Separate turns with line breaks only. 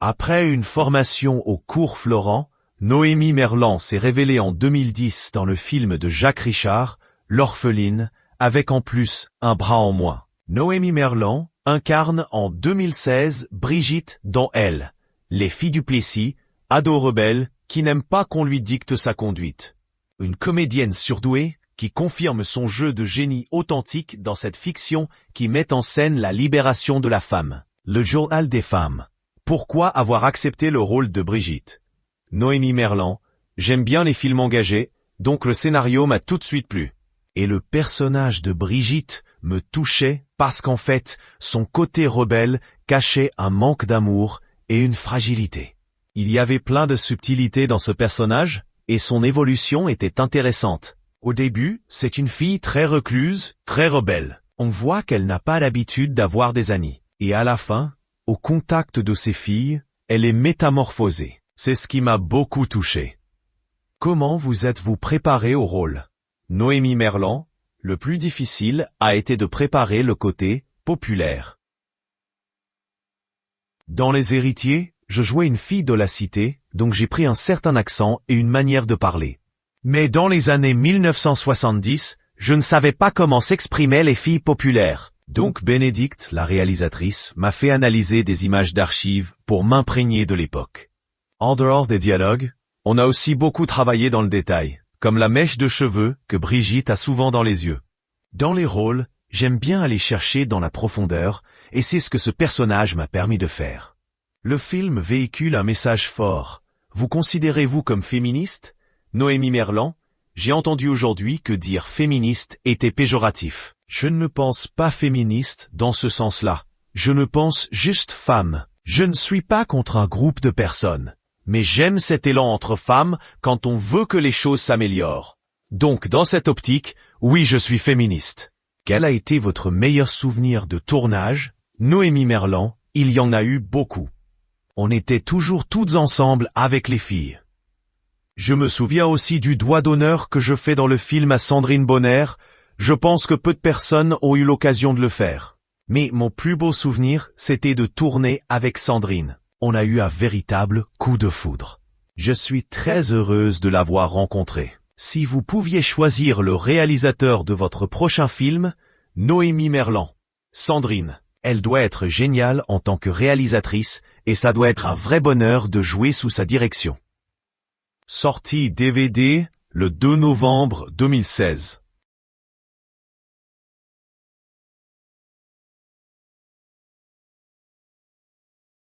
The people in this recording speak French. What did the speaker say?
Après une formation au cours Florent, Noémie Merlan s'est révélée en 2010 dans le film de Jacques Richard, L'Orpheline, avec en plus un bras en moins. Noémie Merlan incarne en 2016 Brigitte dans Elle, les filles du Plessis, ado rebelle qui n'aime pas qu'on lui dicte sa conduite. Une comédienne surdouée qui confirme son jeu de génie authentique dans cette fiction qui met en scène la libération de la femme. Le journal des femmes. Pourquoi avoir accepté le rôle de Brigitte? Noémie Merlan, j'aime bien les films engagés, donc le scénario m'a tout de suite plu. Et le personnage de Brigitte me touchait parce qu'en fait, son côté rebelle cachait un manque d'amour et une fragilité. Il y avait plein de subtilités dans ce personnage, et son évolution était intéressante. Au début, c'est une fille très recluse, très rebelle. On voit qu'elle n'a pas l'habitude d'avoir des amis. Et à la fin, au contact de ses filles, elle est métamorphosée. C'est ce qui m'a beaucoup touché. Comment vous êtes-vous préparé au rôle? Noémie Merlan, le plus difficile a été de préparer le côté populaire. Dans Les Héritiers, je jouais une fille de la cité, donc j'ai pris un certain accent et une manière de parler. Mais dans les années 1970, je ne savais pas comment s'exprimaient les filles populaires. Donc Bénédicte, la réalisatrice, m'a fait analyser des images d'archives pour m'imprégner de l'époque. En dehors des dialogues, on a aussi beaucoup travaillé dans le détail, comme la mèche de cheveux que Brigitte a souvent dans les yeux. Dans les rôles, j'aime bien aller chercher dans la profondeur, et c'est ce que ce personnage m'a permis de faire. Le film véhicule un message fort. Vous considérez-vous comme féministe? Noémie Merlan, j'ai entendu aujourd'hui que dire féministe était péjoratif. Je ne me pense pas féministe dans ce sens-là. Je me pense juste femme. Je ne suis pas contre un groupe de personnes. Mais j'aime cet élan entre femmes quand on veut que les choses s'améliorent. Donc dans cette optique, oui je suis féministe. Quel a été votre meilleur souvenir de tournage? Noémie Merlan, il y en a eu beaucoup. On était toujours toutes ensemble avec les filles. Je me souviens aussi du doigt d'honneur que je fais dans le film à Sandrine Bonner. Je pense que peu de personnes ont eu l'occasion de le faire. Mais mon plus beau souvenir, c'était de tourner avec Sandrine. On a eu un véritable coup de foudre. Je suis très heureuse de l'avoir rencontrée. Si vous pouviez choisir le réalisateur de votre prochain film, Noémie Merlan. Sandrine, elle doit être géniale en tant que réalisatrice et ça doit être un vrai bonheur de jouer sous sa direction. Sortie DVD le 2 novembre 2016.